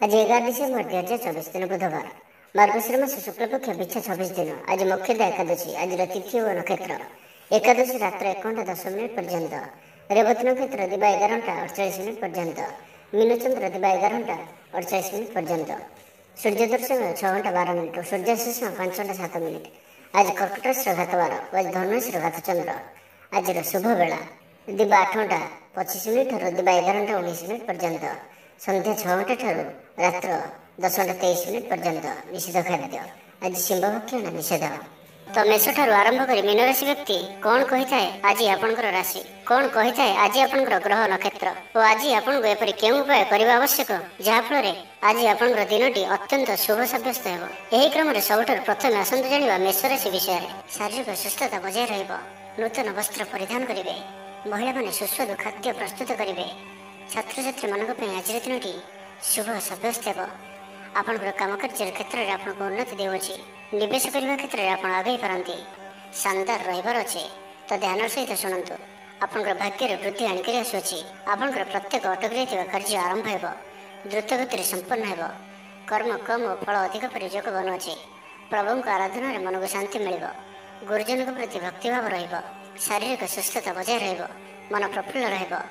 आज 11 डिसेम्बर 2024 दिन बुधवार मार्गशीर मास शुक्लपक्ष बिछा 26 दिन। आज मुख्यतः एकादशी। आज तिथि और नक्षत्र एकादशी रात्र 1:10 पर्यंत, रेवती नक्षत्र दिवा 11:48 पर्यंत, मीनचंद्र दिवा 11:48 पर्यंत, सूर्य दर्शन 6:12 सूर्यास्त 5:07। आज कर्कटस्थ घातवार व धनुष घात चंद्र। आज शुभ बेला दिवा 8:25 दिवा 11:19 पर्यंत, संध्या 6 रात्र 10:23 पर्यंत। निषेध खाद्य आज सिंहभक्षण निषेध। तो मेष ठारू आरंभ कर मीन राशि व्यक्ति कौन कही थाए आज आपनकर राशि, कौन कही थाए आज आपनकर ग्रह नक्षत्र और आज आपन को एपरि केउ उपाय करबा आवश्यक जहा फल आज आपनकर दिनटी अत्यंत शुभ साब्यस्त हेबो। एही क्रम रे सबठार प्रथम आसंत जानिबा मेष राशि विषय रे। शारीरिक सुस्थता बजाय रहइबो, नूतन वस्त्र परिधान करिवे, महिला माने सुस्वादु खाद्य प्रस्तुत करिवे, छात्र छात्री मानक पे आज दिनटी शुभ साब्यस्त हेबो। आपनकर काम कार्य क्षेत्र में आपको उन्नति देउछि, निवेश करने क्षेत्र में आप आगे पारती, शानदार रहिबार अछि। तो ध्यान सहित शुणु, आपनकर भाग्य वृद्धि आनिक आसुछि। आपनकर प्रत्येक अटक रही कार्य आरंभ हेबो, द्रुत गति संपन्न हेबो, कर्म कम और फल अधिक पर योग बनुछि। प्रभु को आराधना रे मन को शांति मिलिबो, गुरुजन के प्रति भक्तिभाव रहिबो, शारीरिक सुस्थता बजाय रहिबो, मन प्रफुल्ल रहिबो,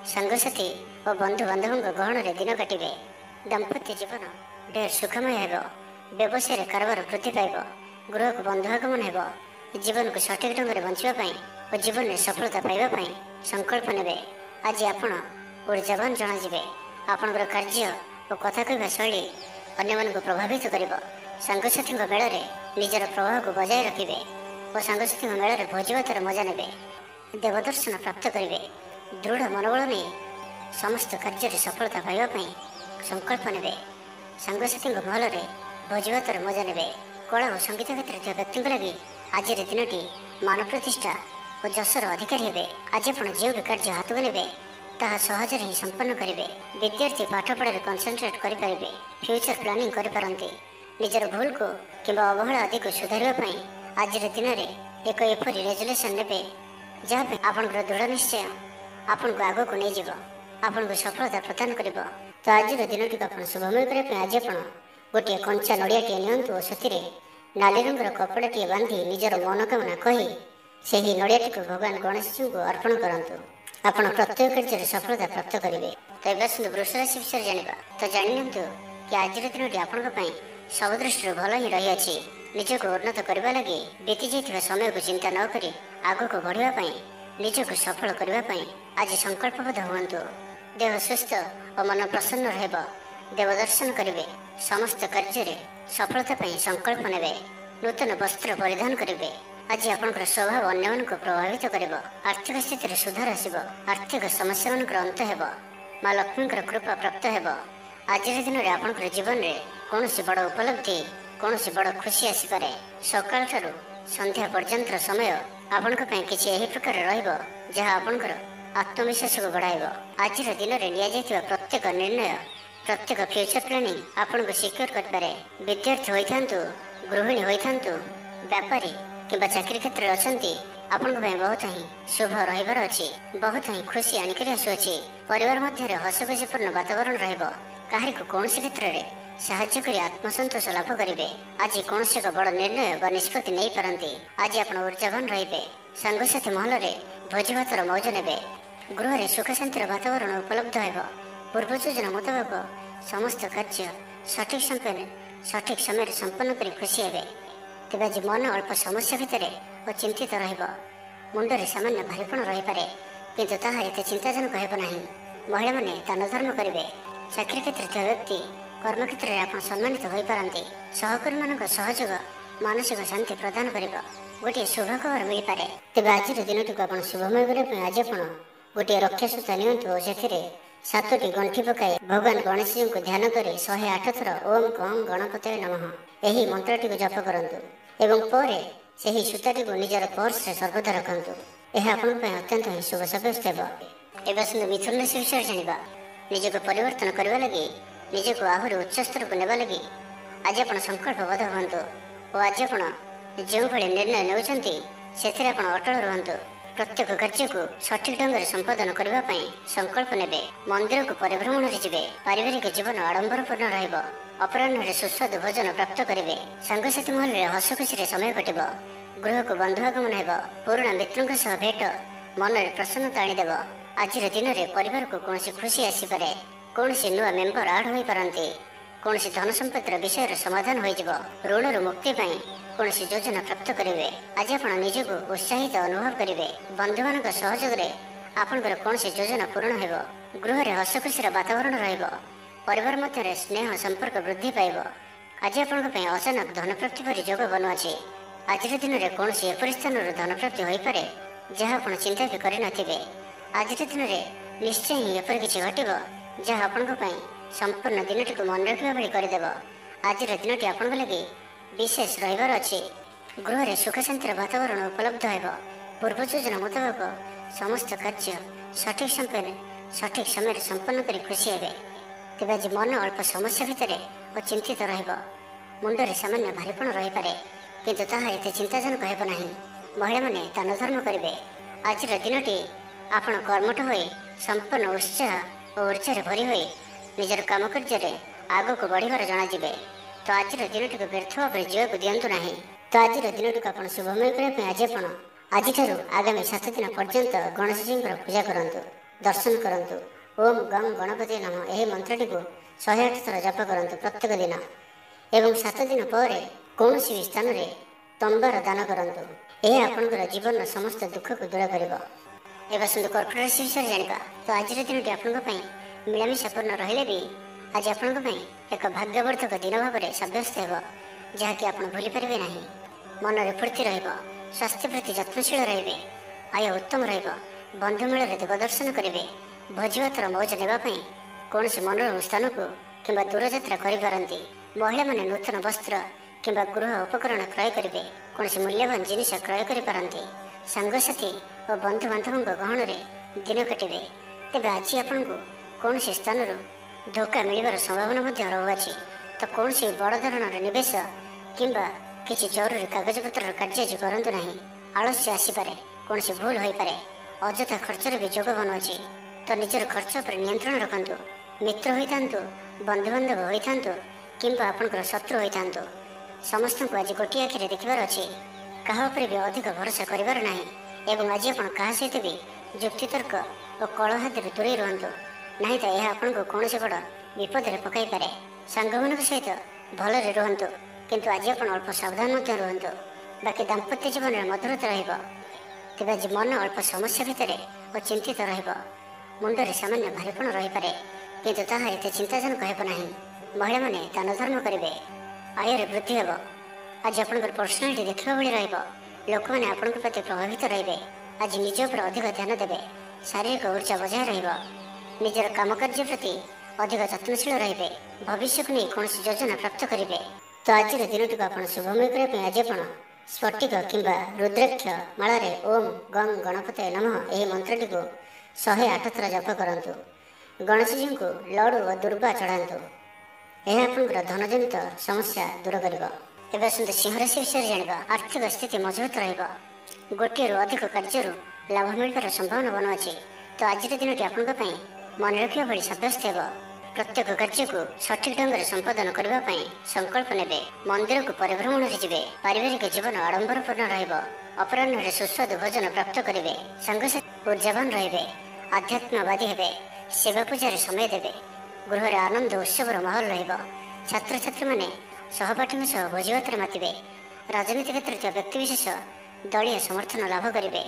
संगसाथी और बंधु बांधवों गहन रे दिन काटिबे। दाम्पत्य जीवन ढेर सुखमय हेबो, व्यवसाय कारोबार वृद्धि पाइब, गृह को बंधु आगमन हेबो, जीवन को सठिक ढंग से बंचिबा पई और जीवन में सफलता पाइबा पई संकल्प नेबे। आज आपण ऊर्जावान जणाजिबे। आपनकर कार्य और कथा कहवा शैली अन्य मन को प्रभावित करिबो। संगसाथी मेल रे निजर प्रभाव को बजाय रखिबे और संगसाथी मेल रे भोजीभातर मजा नेबे। देवदर्शन प्राप्त करिबे। दृढ़ मनोबल नहीं समस्त कार्य सफलता पाइबा पई संकल्प नेबे। सांगसाथी महल में भोजीभातर मजा नेबे। कला और संगीत क्षेत्र व्यक्ति लगी आज दिनटी मान प्रतिष्ठा और जशर अधिकारी हेबे। आज आप जो भी कार्य हाथ को नेबे ताहा सहज ही संपन्न करेंगे। विद्यार्थी पाठपढ़ा कनसेंट्रेट करेंगे, फ्यूचर प्लानिंग करें, निजर भूल को किंबा अवहेला आदि को सुधारवाई आज दिन में एक एपरी रेजुलेसन नेबे जहाँ आपनकर दृढ़ निश्चय आपन को आग को नहीं जीव, आपन को सफलता प्रदान करिबो। तो आज दिन टी आप शुभमय करने आज आप गोटे कंचा नड़ियाटे नियंतु और से नाली रंगर कपड़ाटे बांधि निजर मनोकामना कही से ही नड़ियाटी को भगवान गणेश जी को अर्पण करंतु। आपण प्रत्येक कार्य सफलता प्राप्त करेंगे। तो ये वृष राशि विषय जाना तो जानिनियंतु कि आज दिन टी आपंपाई सब दृष्टि भल ही रही अछि। निजक उन्नत करने लगी बीती जाइथिबा समय को चिंता न करी आग को बढ़ाई निजक सफल करने आज संकल्पबद्ध हुअन्तु। देह सुस्थ और मन प्रसन्न रहब। देवदर्शन करेंगे, समस्त कार्य सफलता संकल्प नेबे, नूतन वस्त्र परिधान करेंगे। आज आपनकर स्वभाव अन्य को प्रभावित करिबो। आर्थिक स्थिति सुधार आसिबो, आर्थिक समस्या मानकर अंत हेबो, माँ लक्ष्मी कृपा प्राप्त हेबो। आज दिन में आपनकर जीवन में कौन बड़ उपलब्धि कौन बड़ खुशी आसीपे। सकाल ठारू संध्या पर्यंत समय आपण किसी एही प्रकार रहिबो जहाँ आपनकर आत्मविश्वास को बढ़ाइब। आज दिन में निया प्रत्येक निर्णय प्रत्येक फ्यूचर प्लानिंग आपन को सिक्योर करें। विद्यार्थी होइथांतु, गृहिणी होइथांतु, व्यापारी किंबा चाकरी क्षेत्र में अछंती आपन बहुत ही शुभ रहिबार अछि। बहुत ही खुशी आनिक आसुअछि। परिवार मध्य हसखुशीपूर्ण वातावरण रहिबो। काहरी को कौन क्षेत्र में साहाय्य करी आत्मसंतोष लाभ करेंगे। आज कौन एक बड़ निर्णय व निष्पत्ति नहीं पारती। आज आप ऊर्जावान रहिबे। सांगसाथी महल में भोजीभातर मौज नेबे। गृह में सुख शांतिर वातावरण उपलब्ध हेब। पूर्व योजना मुताबक समस्त कार्य सठिक समय संपन्न कर खुशी हेबे। तेज आज मन अल्प समस्या भितर और चिंतित रहिब। मुंडे सामान्य भारीपण रहीपे किंतु ताहा एते चिंताजनक हेब नाही। महिला माने दान धर्म करेंगे। चाकरी क्षेत्र व्यक्ति कर्म क्षेत्र में आप सम्मानित हो पारती। सहकर्मी मान सहयोग मानसिक शांति प्रदान कर गोटे शुभ खबर मिल पारे। तेज आज दिन टी आप शुभमय करने आज आप गोटे रक्षा सूता नियंतु और से 7टी गंठी पकाई भगवान गणेश जी को ध्यान कर 108 थर ओम कं गणपतये नमः यही मंत्रटी को जप करंतु एवं परे ସେହି सूताटी को निजर पर्स रे सर्वदा रखंतु। यह आपण अत्यंत ही शुभ साब्यस्त हेब। एवं मिथुन राशि विषय जाना निज को परिवर्तन करने लगी निज को आहरी उच्च स्तर को नेबा लगी आज आप संकल्पबद्ध हुअन्तु और आज आप जो भाई निर्णय नेउछंती सेथिरे आपण अटल रुहंतु। ପ୍ରତ୍ୟେକ କାର୍ଯ୍ୟକୁ ସଠିକ ଢଙ୍ଗରେ ସମ୍ପାଦନ କରିବା ପାଇଁ ସଂକଳ୍ପ ନେବେ। ମନ୍ଦିରକୁ ପରିଭ୍ରମଣରେ ଯିବେ। ପାରିବାରିକ ଜୀବନ ଆଡମ୍ବରପୂର୍ଣ୍ଣ ରହିବ। ଅପରାହ୍ନରେ ସୁସ୍ୱାଦୁ ଭୋଜନ ପ୍ରାପ୍ତ କରିବେ। ସାଙ୍ଗସାଥୀ ମହଲରେ ହସ ଖୁସିରେ ସମୟ କଟିବ। ଗୃହକୁ ବନ୍ଧୁ ଆଗମନ ହେବ। ପୁରୁଣା ମିତ୍ରଙ୍କ ସହ ଭେଟ ମନରେ ପ୍ରସନ୍ନତା ଆଣିଦେବ। ଆଜିର ଦିନରେ ପରିବାରକୁ କୌଣସି ଖୁସି ଆସିପାରେ। କୌଣସି ନୂଆ ମେମ୍ବର ଆଡ ହୋଇପାରନ୍ତି। କୌଣସି ଧନ ସମ୍ପତ୍ତିର ବିଷୟର ସମାଧାନ ହୋଇଯିବ। ଋଣରୁ ମୁକ୍ତି ପାଇଁ କୌଣସି ଯୋଜନା ପ୍ରାପ୍ତ କରିବେ। ଆଜି ଆପଣ ନିଜକୁ ଉତ୍ସାହିତ ଅନୁଭବ କରିବେ। ବନ୍ଧୁମାନଙ୍କ ସହଯୋଗରେ ଆପଣଙ୍କର କୌଣସି ଯୋଜନା ପୂରଣ ହେବ। ଗୃହରେ ହସ ଖୁସିର ବାତାବରଣ ରହିବ। ପରିବାର ମଧ୍ୟରେ ସ୍ନେହ ସମ୍ପର୍କ ବୃଦ୍ଧି ପାଇବ। ଆଜି ଆପଣଙ୍କ ପାଇଁ ଅଚାନକ ଧନପ୍ରାପ୍ତି ପରି ଯୋଗ ବନୁଅଛି। ଆଜିର ଦିନରେ କୌଣସି ଏପରି ସ୍ଥାନରୁ ଧନପ୍ରାପ୍ତି ହୋଇପାରେ ଯାହା ଆପଣ ଚିନ୍ତା ବି କରିନଥିବେ। ଆଜିର ଦିନରେ ନିଶ୍ଚୟ ହିଁ ଏପରି କିଛି ଘଟିବ ଯାହା ଆପଣଙ୍କ ପାଇଁ ସମ୍ପୂର୍ଣ୍ଣ ଦିନଟିକୁ ମନେ ରଖିବା ଭଳି କରିଦେବ। ଆଜିର ଦିନଟି ଆପଣଙ୍କ ଲାଗି ବିଶେଷ ରହିବାର ଅଛି। ଗୃହରେ ସୁଖ ଶାନ୍ତିର ବାତାବରଣ ଉପଲବ୍ଧ ହେବ। ପୂର୍ବ ଯୋଜନା ମୁତାବକ ସମସ୍ତ କାର୍ଯ୍ୟ ସଠିକ ସମୟରେ ସମ୍ପନ୍ନ କରି ଖୁସି ହେବେ। ତେବେ ଆଜି ମନ ଅଳ୍ପ ସମସ୍ୟା ଭିତରେ ଓ ଚିନ୍ତିତ ରହିବ। ମୁଣ୍ଡରେ ସାମାନ୍ୟ ଭାରିପଣ ରହିପାରେ, କିନ୍ତୁ ତାହା ଏତେ ଚିନ୍ତାଜନକ ହେବ ନାହିଁ। ମହିଳାମାନେ ଦାନ ଧର୍ମ କରିବେ। ଆଜିର ଦିନଟି ଆପଣ କର୍ମଠ ହୋଇ ସମ୍ପୂର୍ଣ୍ଣ ଉତ୍ସାହ ଓ ଉର୍ଜାରେ ଭରି ହୋଇ ନିଜର କାମ କାର୍ଯ୍ୟରେ ଆଗକୁ ବଢ଼ିବାର ଜଣାଯିବେ। ତ ଆଜିର ଦିନଟିକୁ ବ୍ୟର୍ଥ ଭାବରେ ଯିବାକୁ ଦିଅନ୍ତୁ ନାହିଁ। ତ ଆଜିର ଦିନଟିକୁ ଆପଣ ଶୁଭମୟ କରିବା ପାଇଁ ଆଜିଠାରୁ ଆଗାମୀ 7 ଦିନ ପର୍ଯ୍ୟନ୍ତ ଗଣେଶଜୀଙ୍କର ପୂଜା କରନ୍ତୁ, ଦର୍ଶନ କରନ୍ତୁ। ଓମ୍ ଗଂ ଗଣପତି ନମଃ ଏହି ମନ୍ତ୍ରଟିକୁ 108 ଥର ଜପ କରନ୍ତୁ ପ୍ରତ୍ୟେକ ଦିନ। ଏବଂ 7 ଦିନ ପରେ କୌଣସି ବି ସ୍ଥାନରେ ତମ୍ବାର ଦାନ କରନ୍ତୁ। ଏହା ଆପଣଙ୍କର ଜୀବନର ସମସ୍ତ ଦୁଃଖକୁ ଦୂର କରିବ। ଏବେ ଆସନ୍ତୁ କର୍କଟ ରାଶି ବିଷୟରେ ଜାଣିବା। ତ ଆଜିର ଦିନଟି ଆପଣଙ୍କ ପାଇଁ ମିଳାମିଶାପୂର୍ଣ୍ଣ ରହିଲେ ବି ଆଜି ଆପଣଙ୍କ ପାଇଁ ଏକ ଭାଗ୍ୟବର୍ଦ୍ଧକ ଦିନ ଭାବରେ ସାବ୍ୟସ୍ତ ହେବ, ଯାହାକି ଆପଣ ଭୁଲିପାରିବେ ନାହିଁ। ମନରେ ଫୁର୍ତ୍ତି ରହିବ। ସ୍ୱାସ୍ଥ୍ୟ ପ୍ରତି ଯତ୍ନଶୀଳ ରହିବେ। ଆୟ ଉତ୍ତମ ରହିବ। ବନ୍ଧୁମେଳରେ ଦେବଦର୍ଶନ କରିବେ। ଭୋଜିଭାତର ମୌଜ ନେବା ପାଇଁ କୌଣସି ମନୋରମ ସ୍ଥାନକୁ କିମ୍ବା ଦୂରଯାତ୍ରା କରିପାରନ୍ତି। ମହିଳାମାନେ ନୂତନ ବସ୍ତ୍ର କିମ୍ବା ଗୃହ ଉପକରଣ କ୍ରୟ କରିବେ। କୌଣସି ମୂଲ୍ୟବାନ ଜିନିଷ କ୍ରୟ କରିପାରନ୍ତି। ସାଙ୍ଗସାଥୀ ଓ ବନ୍ଧୁବାନ୍ଧବଙ୍କ ଗହଣରେ ଦିନ କାଟିବେ। ତେବେ ଆଜି ଆପଣଙ୍କୁ କୌଣସି ସ୍ଥାନରୁ ଧୋକା ମିଳିବାର ସମ୍ଭାବନା ମଧ୍ୟ ରହୁଅଛି। ତ କୌଣସି ବଡ଼ ଧରଣର ନିବେଶ କିମ୍ବା କିଛି ଜରୁରୀ କାଗଜପତ୍ରର କାର୍ଯ୍ୟ ଆଜି କରନ୍ତୁ ନାହିଁ। ଆଳସ୍ୟ ଆସିପାରେ। କୌଣସି ଭୁଲ ହୋଇପାରେ। ଅଯଥା ଖର୍ଚ୍ଚରେ ବି ଯୋଗ ବନୁଅଛି। ତ ନିଜର ଖର୍ଚ୍ଚ ଉପରେ ନିୟନ୍ତ୍ରଣ ରଖନ୍ତୁ। ମିତ୍ର ହୋଇଥାନ୍ତୁ, ବନ୍ଧୁବାନ୍ଧବ ହୋଇଥାନ୍ତୁ କିମ୍ବା ଆପଣଙ୍କର ଶତ୍ରୁ ହୋଇଥାନ୍ତୁ, ସମସ୍ତଙ୍କୁ ଆଜି ଗୋଟିଏ ଆଖିରେ ଦେଖିବାର ଅଛି। କାହା ଉପରେ ବି ଅଧିକ ଭରସା କରିବାର ନାହିଁ। ଏବଂ ଆଜି ଆପଣ କାହା ସହିତ ବି ଯୁକ୍ତିତର୍କ ଓ କଳହାତିରୁ ଦୂରେଇ ରୁହନ୍ତୁ। ନାହିଁ ତ ଏହା ଆପଣଙ୍କୁ କୌଣସି ବଡ଼ ବିପଦରେ ପକାଇପାରେ। ସାଙ୍ଗମାନଙ୍କ ସହିତ ଭଲରେ ରୁହନ୍ତୁ, କିନ୍ତୁ ଆଜି ଆପଣ ଅଳ୍ପ ସାବଧାନ ମଧ୍ୟ ରୁହନ୍ତୁ। ବାକି ଦାମ୍ପତ୍ୟ ଜୀବନରେ ମଧୁରତା ରହିବ। ତେବେ ଆଜି ମନ ଅଳ୍ପ ସମସ୍ୟା ଭିତରେ ଓ ଚିନ୍ତିତ ରହିବ। ମୁଣ୍ଡରେ ସାମାନ୍ୟ ଭାରିପଣ ରହିପାରେ, କିନ୍ତୁ ତାହା ଏତେ ଚିନ୍ତାଜନକ ହେବ ନାହିଁ। ମହିଳାମାନେ ଦାନ ଧର୍ମ କରିବେ। ଆୟରେ ବୃଦ୍ଧି ହେବ। ଆଜି ଆପଣଙ୍କର ପର୍ସନାଲିଟି ଦେଖିବା ଭଳି ରହିବ। ଲୋକମାନେ ଆପଣଙ୍କ ପ୍ରତି ପ୍ରଭାବିତ ରହିବେ। ଆଜି ନିଜ ଉପରେ ଅଧିକ ଧ୍ୟାନ ଦେବେ। ଶାରୀରିକ ଉର୍ଜା ବଜାୟ ରହିବ। ନିଜର କାମକାର୍ଯ୍ୟ ପ୍ରତି ଅଧିକ ଯତ୍ନଶୀଳ ରହିବେ। ଭବିଷ୍ୟକୁ ନେଇ କୌଣସି ଯୋଜନା ପ୍ରାପ୍ତ କରିବେ। ତ ଆଜିର ଦିନଟିକୁ ଆପଣ ଶୁଭମୟ କରିବା ପାଇଁ ଆଜି ଆପଣ ସ୍ଫଟିକ କିମ୍ବା ରୁଦ୍ରାକ୍ଷ ମାଳାରେ ଓମ୍ ଗଂ ଗଣପତେ ନମଃ ଏହି ମନ୍ତ୍ରଟିକୁ 108 ଥର ଜପ କରନ୍ତୁ। ଗଣେଶଜୀଙ୍କୁ ଲଡ଼ୁ ଓ ଦୁର୍ବା ଚଢ଼ାନ୍ତୁ। ଏହା ଆପଣଙ୍କର ଧନଜନିତ ସମସ୍ୟା ଦୂର କରିବ। ଏବେ ଆସନ୍ତୁ ସିଂହରାଶି ବିଷୟରେ ଜାଣିବା। ଆର୍ଥିକ ସ୍ଥିତି ମଜବୁତ ରହିବ। ଗୋଟିଏରୁ ଅଧିକ କାର୍ଯ୍ୟରୁ ଲାଭ ମିଳିବାର ସମ୍ଭାବନା ବନୁଅଛି। ତ ଆଜିର ଦିନଟି ଆପଣଙ୍କ ପାଇଁ ମନେ ରଖିବା ଭଳି ସାବ୍ୟସ୍ତ ହେବ। ପ୍ରତ୍ୟେକ କାର୍ଯ୍ୟକୁ ସଠିକ ଢଙ୍ଗରେ ସମ୍ପାଦନ କରିବା ପାଇଁ ସଂକଳ୍ପ ନେବେ। ମନ୍ଦିରକୁ ପରିଭ୍ରମଣରେ ଯିବେ। ପାରିବାରିକ ଜୀବନ ଆଡମ୍ବରପୂର୍ଣ୍ଣ ରହିବ। ଅପରାହ୍ନରେ ସୁସ୍ୱାଦୁ ଭୋଜନ ପ୍ରାପ୍ତ କରିବେ। ସାଙ୍ଗସାଥୀ ଉର୍ଜାବାନ ରହିବେ। ଆଧ୍ୟାତ୍ମବାଦୀ ହେବେ। ସେବା ପୂଜାରେ ସମୟ ଦେବେ। ଗୃହରେ ଆନନ୍ଦ ଉତ୍ସବର ମାହୋଲ ରହିବ। ଛାତ୍ରଛାତ୍ରୀମାନେ ସହପାଠୀଙ୍କ ସହ ଭୋଜିଭାତରେ ମାତିବେ। ରାଜନୀତି କ୍ଷେତ୍ରରେ ଥିବା ବ୍ୟକ୍ତିବିଶେଷ ଦଳୀୟ ସମର୍ଥନ ଲାଭ କରିବେ।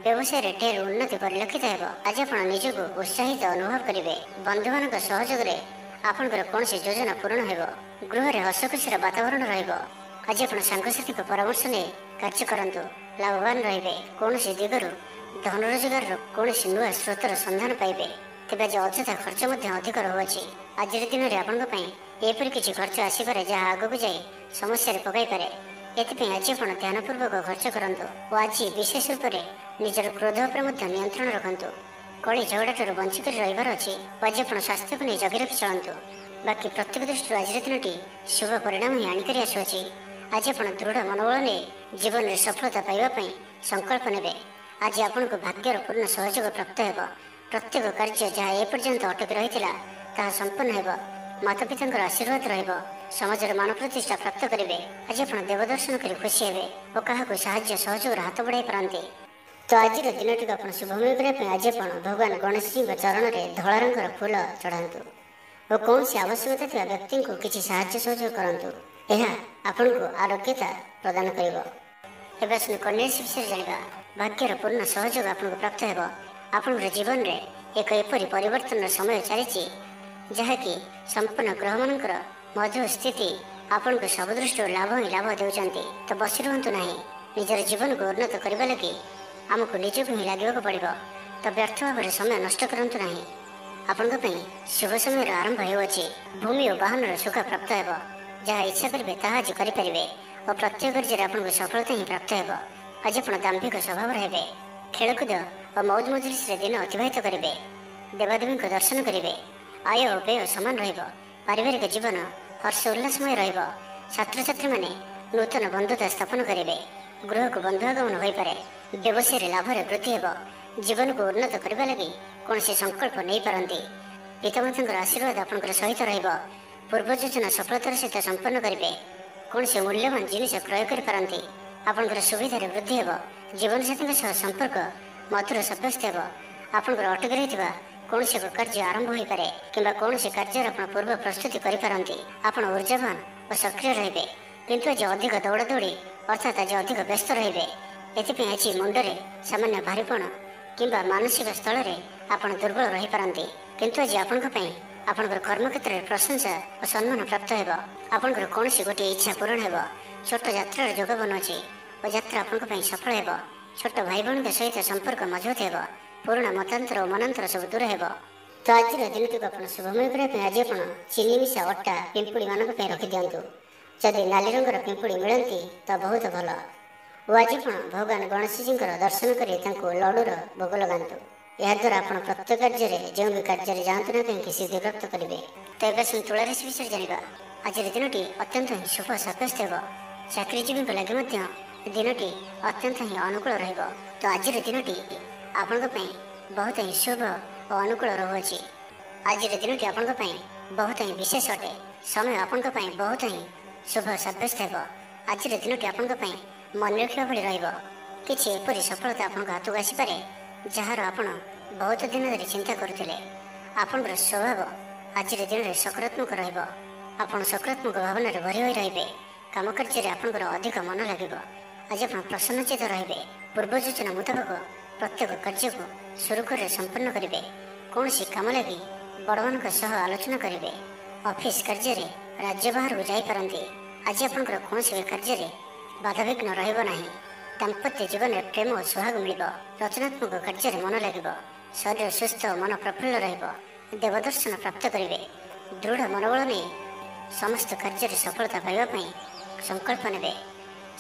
ବ୍ୟବସାୟରେ ଢେର ଉନ୍ନତି ପରିଲକ୍ଷିତ ହେବ। ଆଜି ଆପଣ ନିଜକୁ ଉତ୍ସାହିତ ଅନୁଭବ କରିବେ। ବନ୍ଧୁମାନଙ୍କ ସହଯୋଗରେ ଆପଣଙ୍କର କୌଣସି ଯୋଜନା ପୂରଣ ହେବ। ଗୃହରେ ହସଖୁସିର ବାତାବରଣ ରହିବ। ଆଜି ଆପଣ ସାଙ୍ଗସାଥୀଙ୍କ ପରାମର୍ଶ ନେଇ କାର୍ଯ୍ୟ କରନ୍ତୁ। ଲାଭବାନ ରହିବେ। କୌଣସି ଦିଗରୁ ଧନ ରୋଜଗାରର କୌଣସି ନୂଆ ସ୍ରୋତର ସନ୍ଧାନ ପାଇବେ। ତେବେ ଆଜି ଅଯଥା ଖର୍ଚ୍ଚ ମଧ୍ୟ ଅଧିକ ରହୁଅଛି। ଆଜିର ଦିନରେ ଆପଣଙ୍କ ପାଇଁ ଏପରି କିଛି ଖର୍ଚ୍ଚ ଆସିପାରେ ଯାହା ଆଗକୁ ଯାଇ ସମସ୍ୟାରେ ପକାଇପାରେ। ଏଥିପାଇଁ ଆଜି ଆପଣ ଧ୍ୟାନପୂର୍ବକ ଖର୍ଚ୍ଚ କରନ୍ତୁ ଓ ଆଜି ବିଶେଷ ରୂପରେ ନିଜର କ୍ରୋଧ ଉପରେ ମଧ୍ୟ ନିୟନ୍ତ୍ରଣ ରଖନ୍ତୁ। କଳି ଝଗଡ଼ାଠାରୁ ବଞ୍ଚି କରି ରହିବାର ଅଛି ଓ ଆଜି ଆପଣ ସ୍ୱାସ୍ଥ୍ୟକୁ ନେଇ ଜଗି ରଖି ଚଳନ୍ତୁ। ବାକି ପ୍ରତ୍ୟେକ ଦୃଷ୍ଟିରୁ ଆଜିର ଦିନଟି ଶୁଭ ପରିଣାମ ହିଁ ଆଣିକରି ଆସୁଅଛି। ଆଜି ଆପଣ ଦୃଢ଼ ମନୋବଳ ନେଇ ଜୀବନରେ ସଫଳତା ପାଇବା ପାଇଁ ସଂକଳ୍ପ ନେବେ। ଆଜି ଆପଣଙ୍କୁ ଭାଗ୍ୟର ପୂର୍ଣ୍ଣ ସହଯୋଗ ପ୍ରାପ୍ତ ହେବ। ପ୍ରତ୍ୟେକ କାର୍ଯ୍ୟ ଯାହା ଏପର୍ଯ୍ୟନ୍ତ ଅଟକି ରହିଥିଲା ତାହା ସମ୍ପୂର୍ଣ୍ଣ ହେବ। ମାତାପିତାଙ୍କର ଆଶୀର୍ବାଦ ରହିବ। ସମାଜର ମାନ ପ୍ରତିଷ୍ଠା ପ୍ରାପ୍ତ କରିବେ। ଆଜି ଆପଣ ଦେବ ଦର୍ଶନ କରି ଖୁସି ହେବେ ଓ କାହାକୁ ସାହାଯ୍ୟ ସହଯୋଗର ହାତ ବଢ଼ାଇ ପାରନ୍ତି। ତ ଆଜିର ଦିନଟିକୁ ଆପଣ ଶୁଭମୟ କରିବା ପାଇଁ ଆଜି ଆପଣ ଭଗବାନ ଗଣେଶଜୀଙ୍କ ଚରଣରେ ଧଳା ରଙ୍ଗର ଫୁଲ ଚଢ଼ାନ୍ତୁ ଓ କୌଣସି ଆବଶ୍ୟକତା ଥିବା ବ୍ୟକ୍ତିଙ୍କୁ କିଛି ସାହାଯ୍ୟ ସହଯୋଗ କରନ୍ତୁ। ଏହା ଆପଣଙ୍କୁ ଆରୋଗ୍ୟତା ପ୍ରଦାନ କରିବ। ଏବେ ଆସନ୍ତୁ କନ୍ୟା ରାଶି ବିଷୟରେ ଜାଣିବା। ଭାଗ୍ୟର ପୂର୍ଣ୍ଣ ସହଯୋଗ ଆପଣଙ୍କୁ ପ୍ରାପ୍ତ ହେବ। ଆପଣଙ୍କର ଜୀବନରେ ଏକ ଏପରି ପରିବର୍ତ୍ତନର ସମୟ ଚାଲିଛି ଯାହାକି ସମ୍ପୂର୍ଣ୍ଣ ଗ୍ରହମାନଙ୍କର ମଧୁର ସ୍ଥିତି ଆପଣଙ୍କୁ ସବୁ ଦୃଷ୍ଟିରୁ ଲାଭ ହିଁ ଲାଭ ଦେଉଛନ୍ତି। ତ ବସି ରୁହନ୍ତୁ ନାହିଁ। ନିଜର ଜୀବନକୁ ଉନ୍ନତ କରିବା ଲାଗି ଆମକୁ ନିଜକୁ ହିଁ ଲାଗିବାକୁ ପଡ଼ିବ। ତ ବ୍ୟର୍ଥ ଭାବରେ ସମୟ ନଷ୍ଟ କରନ୍ତୁ ନାହିଁ। ଆପଣଙ୍କ ପାଇଁ ଶୁଭ ସମୟର ଆରମ୍ଭ ହେଉଅଛି। ଭୂମି ଓ ବାହନର ସୁଖ ପ୍ରାପ୍ତ ହେବ। ଯାହା ଇଚ୍ଛା କରିବେ ତାହା ଆଜି କରିପାରିବେ ଓ ପ୍ରତ୍ୟେକ କାର୍ଯ୍ୟରେ ଆପଣଙ୍କୁ ସଫଳତା ହିଁ ପ୍ରାପ୍ତ ହେବ। ଆଜି ଆପଣ ଦାମ୍ଭିକ ସ୍ୱଭାବର ହେବେ। ଖେଳକୁଦ ଓ ମୌଜ ମଜଲିସରେ ଦିନ ଅତିବାହିତ କରିବେ। ଦେବାଦେବୀଙ୍କ ଦର୍ଶନ କରିବେ। ଆୟ ଓ ବ୍ୟୟ ସମାନ ରହିବ। ପାରିବାରିକ ଜୀବନ ହର୍ଷ ଉଲ୍ଲାସମୟ ରହିବ। ଛାତ୍ରଛାତ୍ରୀମାନେ ନୂତନ ବନ୍ଧୁତା ସ୍ଥାପନ କରିବେ। ଗୃହକୁ ବନ୍ଧୁ ଆଗମନ ହୋଇପାରେ। ବ୍ୟବସାୟରେ ଲାଭରେ ବୃଦ୍ଧି ହେବ। ଜୀବନକୁ ଉନ୍ନତ କରିବା ଲାଗି କୌଣସି ସଂକଳ୍ପ ନେଇପାରନ୍ତି। ପିତାମାତାଙ୍କର ଆଶୀର୍ବାଦ ଆପଣଙ୍କର ସହିତ ରହିବ। ପୂର୍ବ ଯୋଜନା ସଫଳତାର ସହିତ ସମ୍ପନ୍ନ କରିବେ। କୌଣସି ମୂଲ୍ୟବାନ ଜିନିଷ କ୍ରୟ କରିପାରନ୍ତି। ଆପଣଙ୍କର ସୁବିଧାରେ ବୃଦ୍ଧି ହେବ। ଜୀବନସାଥୀଙ୍କ ସହ ସମ୍ପର୍କ ମଧୁର ସାବ୍ୟସ୍ତ ହେବ। ଆପଣଙ୍କର ଅଟକି ରହିଥିବା କୌଣସି ଏକ କାର୍ଯ୍ୟ ଆରମ୍ଭ ହୋଇପାରେ କିମ୍ବା କୌଣସି କାର୍ଯ୍ୟର ଆପଣ ପୂର୍ବ ପ୍ରସ୍ତୁତି କରିପାରନ୍ତି। ଆପଣ ଊର୍ଜାବାନ ଓ ସକ୍ରିୟ ରହିବେ। କିନ୍ତୁ ଆଜି ଅଧିକ ଦୌଡ଼ାଦୌଡ଼ି ଅର୍ଥାତ୍ ଆଜି ଅଧିକ ବ୍ୟସ୍ତ ରହିବେ। ଏଥିପାଇଁ ଆଜି ମୁଣ୍ଡରେ ସାମାନ୍ୟ ଭାରିପଣ କିମ୍ବା ମାନସିକ ସ୍ଥଳରେ ଆପଣ ଦୁର୍ବଳ ରହିପାରନ୍ତି। କିନ୍ତୁ ଆଜି ଆପଣଙ୍କ ପାଇଁ ଆପଣଙ୍କର କର୍ମକ୍ଷେତ୍ରରେ ପ୍ରଶଂସା ଓ ସମ୍ମାନ ପ୍ରାପ୍ତ ହେବ। ଆପଣଙ୍କର କୌଣସି ଗୋଟିଏ ଇଚ୍ଛା ପୂରଣ ହେବ। ଛୋଟ ଯାତ୍ରାର ଯୋଗ ବନୁଅଛି ଓ ଯାତ୍ରା ଆପଣଙ୍କ ପାଇଁ ସଫଳ ହେବ। ଛୋଟ ଭାଇ ଭଉଣୀଙ୍କ ସହିତ ସମ୍ପର୍କ ମଜବୁତ ହେବ। ପୁରୁଣା ମତାନ୍ତର ଓ ମନାନ୍ତର ସବୁ ଦୂର ହେବ। ତ ଆଜିର ଦିନଟିକୁ ଆପଣ ଶୁଭମୟ କରିବା ପାଇଁ ଆଜି ଆପଣ ଚିନି ମିଶା ଅଟା ପିମ୍ପୁଡ଼ିମାନଙ୍କ ପାଇଁ ରଖିଦିଅନ୍ତୁ। ଯଦି ନାଲି ରଙ୍ଗର ପିମ୍ପୁଡ଼ି ମିଳନ୍ତି ତ ବହୁତ ଭଲ। ଓ ଆଜି ଆପଣ ଭଗବାନ ଗଣେଶଜୀଙ୍କର ଦର୍ଶନ କରି ତାଙ୍କୁ ଲଡ଼ୁର ଭୋଗ ଲଗାନ୍ତୁ। ଏହାଦ୍ୱାରା ଆପଣ ପ୍ରତ୍ୟେକ କାର୍ଯ୍ୟରେ ଯେଉଁ ବି କାର୍ଯ୍ୟରେ ଯାଆନ୍ତୁ ନା କାହିଁକି ସିଦ୍ଧିପ୍ରାପ୍ତ କରିବେ। ତ ଏବେ ଆସନ୍ତୁ ତୁଳା ରାଶି ବିଷୟରେ ଜାଣିବା। ଆଜିର ଦିନଟି ଅତ୍ୟନ୍ତ ହିଁ ଶୁଭ ସାବ୍ୟସ୍ତ ହେବ। ଚାକିରିଜୀବୀଙ୍କ ଲାଗି ମଧ୍ୟ ଦିନଟି ଅତ୍ୟନ୍ତ ହିଁ ଅନୁକୂଳ ରହିବ। ତ ଆଜିର ଦିନଟି ଆପଣଙ୍କ ପାଇଁ ବହୁତ ହିଁ ଶୁଭ ଓ ଅନୁକୂଳ ରହୁଅଛି। ଆଜିର ଦିନଟି ଆପଣଙ୍କ ପାଇଁ ବହୁତ ହିଁ ବିଶେଷ ଅଟେ। ସମୟ ଆପଣଙ୍କ ପାଇଁ ବହୁତ ହିଁ ଶୁଭ ସାବ୍ୟସ୍ତ ହେବ। ଆଜିର ଦିନଟି ଆପଣଙ୍କ ପାଇଁ ମନେ ରଖିବା ଭଳି ରହିବ। କିଛି ଏପରି ସଫଳତା ଆପଣଙ୍କ ହାତକୁ ଆସିପାରେ ଯାହାର ଆପଣ ବହୁତ ଦିନ ଧରି ଚିନ୍ତା କରୁଥିଲେ। ଆପଣଙ୍କର ସ୍ୱଭାବ ଆଜିର ଦିନରେ ସକାରାତ୍ମକ ରହିବ। ଆପଣ ସକାରାତ୍ମକ ଭାବନାରେ ଭରି ହୋଇ ରହିବେ। କାମ କାର୍ଯ୍ୟରେ ଆପଣଙ୍କର ଅଧିକ ମନ ଲାଗିବ। ଆଜି ଆପଣ ପ୍ରସନ୍ନଚିତ ରହିବେ। ପୂର୍ବ ଯୋଜନା ମୁତାବକ ପ୍ରତ୍ୟେକ କାର୍ଯ୍ୟକୁ ସୁରୁଖୁରୁରେ ସମ୍ପନ୍ନ କରିବେ। କୌଣସି କାମ ଲାଗି ବଡ଼ମାନଙ୍କ ସହ ଆଲୋଚନା କରିବେ। ଅଫିସ କାର୍ଯ୍ୟରେ ରାଜ୍ୟ ବାହାରକୁ ଯାଇପାରନ୍ତି। ଆଜି ଆପଣଙ୍କର କୌଣସି କାର୍ଯ୍ୟରେ ବାଧାବିଘ୍ନ ରହିବ ନାହିଁ। ଦାମ୍ପତ୍ୟ ଜୀବନରେ ପ୍ରେମ ଓ ସୁହାଗ ମିଳିବ। ରଚନାତ୍ମକ କାର୍ଯ୍ୟରେ ମନ ଲାଗିବ। ଶରୀର ସୁସ୍ଥ ଓ ମନ ପ୍ରଫୁଲ୍ଲ ରହିବ। ଦେବଦର୍ଶନ ପ୍ରାପ୍ତ କରିବେ। ଦୃଢ଼ ମନୋବଳ ନେଇ ସମସ୍ତ କାର୍ଯ୍ୟରେ ସଫଳତା ପାଇବା ପାଇଁ ସଂକଳ୍ପ ନେବେ।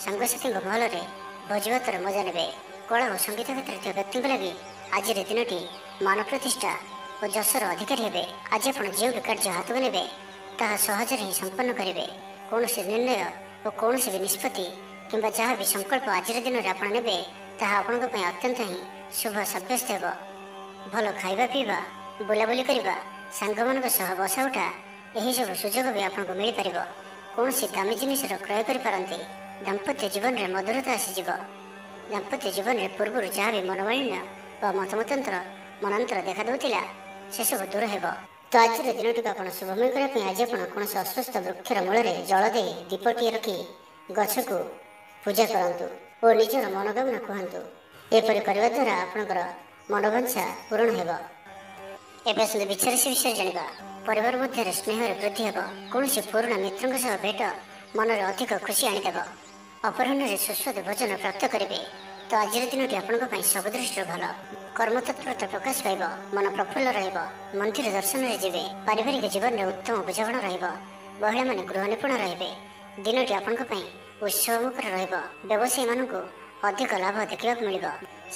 ସାଙ୍ଗସାଥୀଙ୍କ ମହଲରେ ଭୋଜିଭାତର ମଜା ନେବେ। କଳା ଓ ସଙ୍ଗୀତ କ୍ଷେତ୍ରରେ ଥିବା ବ୍ୟକ୍ତିଙ୍କ ଲାଗି ଆଜିର ଦିନଟି ମାନ ପ୍ରତିଷ୍ଠା ଓ ଯଶର ଅଧିକାରୀ ହେବେ। ଆଜି ଆପଣ ଯେଉଁ ବି କାର୍ଯ୍ୟ ହାତକୁ ନେବେ ତାହା ସହଜରେ ହିଁ ସମ୍ପନ୍ନ କରିବେ। କୌଣସି ନିର୍ଣ୍ଣୟ ଓ କୌଣସି ବି ନିଷ୍ପତ୍ତି କିମ୍ବା ଯାହା ବି ସଂକଳ୍ପ ଆଜିର ଦିନରେ ଆପଣ ନେବେ ତାହା ଆପଣଙ୍କ ପାଇଁ ଅତ୍ୟନ୍ତ ହିଁ ଶୁଭ ସାବ୍ୟସ୍ତ ହେବ। ଭଲ ଖାଇବା ପିଇବା, ବୁଲାବୁଲି କରିବା, ସାଙ୍ଗମାନଙ୍କ ସହ ବସା ଉଠା ଏହିସବୁ ସୁଯୋଗ ବି ଆପଣଙ୍କୁ ମିଳିପାରିବ। କୌଣସି ଦାମୀ ଜିନିଷର କ୍ରୟ କରିପାରନ୍ତି। ଦାମ୍ପତ୍ୟ ଜୀବନରେ ମଧୁରତା ଆସିଯିବ। ଦାମ୍ପତ୍ୟ ଜୀବନରେ ପୂର୍ବରୁ ଯାହା ବି ମନୋମାଳିନ୍ୟ ବା ମନାନ୍ତର ଦେଖା ଦେଉଥିଲା ସେସବୁ ଦୂର ହେବ। ତ ଆଜିର ଦିନଟିକୁ ଆପଣ ଶୁଭମୟ କରିବା ପାଇଁ ଆଜି ଆପଣ କୌଣସି ଅସୁସ୍ଥ ବୃକ୍ଷର ମୂଳରେ ଜଳ ଦେଇ ଦୀପଟିଏ ରଖି ଗଛକୁ ପୂଜା କରନ୍ତୁ ଓ ନିଜର ମନୋକାମନା କୁହନ୍ତୁ। ଏପରି କରିବା ଦ୍ୱାରା ଆପଣଙ୍କର ମନୋବାଞ୍ଛା ପୂରଣ ହେବ। ଏବେ ଆସନ୍ତୁ ବିଚାରସି ବିଷୟରେ ଜାଣିବା। ପରିବାର ମଧ୍ୟରେ ସ୍ନେହରେ ବୃଦ୍ଧି ହେବ। କୌଣସି ପୁରୁଣା ମିତ୍ରଙ୍କ ସହ ଭେଟ ମନରେ ଅଧିକ ଖୁସି ଆଣିଦେବ। ଅପରାହ୍ନରେ ସୁସ୍ୱାଦୁ ଭୋଜନ ପ୍ରାପ୍ତ କରିବେ। ତ ଆଜିର ଦିନଟି ଆପଣଙ୍କ ପାଇଁ ସବୁ ଦୃଷ୍ଟିରୁ ଭଲ। କର୍ମତତ୍ପରତା ପ୍ରକାଶ ପାଇବ। ମନ ପ୍ରଫୁଲ୍ଲ ରହିବ। ମନ୍ଦିର ଦର୍ଶନରେ ଯିବେ। ପାରିବାରିକ ଜୀବନରେ ଉତ୍ତମ ବୁଝାମଣା ରହିବ। ମହିଳାମାନେ ଗୃହ ନିପୁଣ ରହିବେ। ଦିନଟି ଆପଣଙ୍କ ପାଇଁ ଉତ୍ସବମୁଖର ରହିବ। ବ୍ୟବସାୟୀମାନଙ୍କୁ ଅଧିକ ଲାଭ ଦେଖିବାକୁ ମିଳିବ।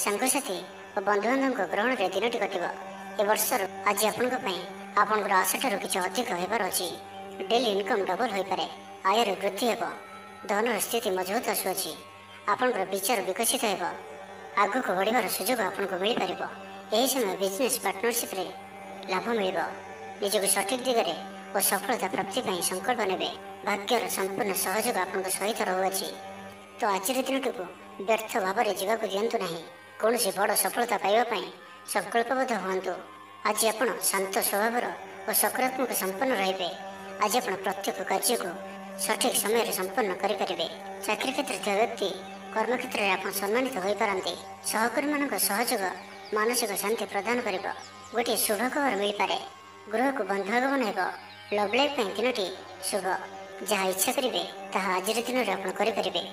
ସାଙ୍ଗସାଥି ଓ ବନ୍ଧୁବାନ୍ଧବଙ୍କ ଗ୍ରହଣରେ ଦିନଟି କଟିବ। ଏ ବର୍ଷର ଆଜି ଆପଣଙ୍କ ପାଇଁ ଆପଣଙ୍କର ଆଶାଠାରୁ କିଛି ଅଧିକ ହେବାର ଅଛି। ଡେଲି ଇନକମ୍ ଡବଲ ହୋଇପାରେ। ଆୟରେ ବୃଦ୍ଧି ହେବ। ଧନର ସ୍ଥିତି ମଜବୁତ ଆସୁଅଛି। ଆପଣଙ୍କର ବିଚାର ବିକଶିତ ହେବ। ଆଗକୁ ବଢ଼ିବାର ସୁଯୋଗ ଆପଣଙ୍କୁ ମିଳିପାରିବ। ଏହି ସମୟ ବିଜନେସ୍ ପାର୍ଟନରସିପ୍ରେ ଲାଭ ମିଳିବ। ନିଜକୁ ସଠିକ୍ ଦିଗରେ ଓ ସଫଳତା ପ୍ରାପ୍ତି ପାଇଁ ସଂକଳ୍ପ ନେବେ। ଭାଗ୍ୟର ସମ୍ପୂର୍ଣ୍ଣ ସହଯୋଗ ଆପଣଙ୍କ ସହିତ ରହୁଅଛି। ତ ଆଜିର ଦିନଟିକୁ ବ୍ୟର୍ଥ ଭାବରେ ଯିବାକୁ ଦିଅନ୍ତୁ ନାହିଁ। କୌଣସି ବଡ଼ ସଫଳତା ପାଇବା ପାଇଁ ସଂକଳ୍ପବଦ୍ଧ ହୁଅନ୍ତୁ। ଆଜି ଆପଣ ଶାନ୍ତ ସ୍ୱଭାବର ଓ ସକାରାତ୍ମକ ସମ୍ପନ୍ନ ରହିବେ। ଆଜି ଆପଣ ପ୍ରତ୍ୟେକ କାର୍ଯ୍ୟକୁ ସଠିକ୍ ସମୟରେ ସମ୍ପନ୍ନ କରିପାରିବେ। ଚାକିରି କ୍ଷେତ୍ରରେ ଥିବା ବ୍ୟକ୍ତି କର୍ମକ୍ଷେତ୍ରରେ ଆପଣ ସମ୍ମାନିତ ହୋଇପାରନ୍ତି। ସହକର୍ମୀମାନଙ୍କ ସହଯୋଗ ମାନସିକ ଶାନ୍ତି ପ୍ରଦାନ କରିବ। ଗୋଟିଏ ଶୁଭ ଖବର ମିଳିପାରେ। ଗୃହକୁ ବନ୍ଧୁ ଆଗମନ ହେବ। ଲଭ୍ ଲାଇଫ୍ ପାଇଁ ଦିନଟି ଶୁଭ। ଯାହା ଇଚ୍ଛା କରିବେ ତାହା ଆଜିର ଦିନରେ ଆପଣ କରିପାରିବେ।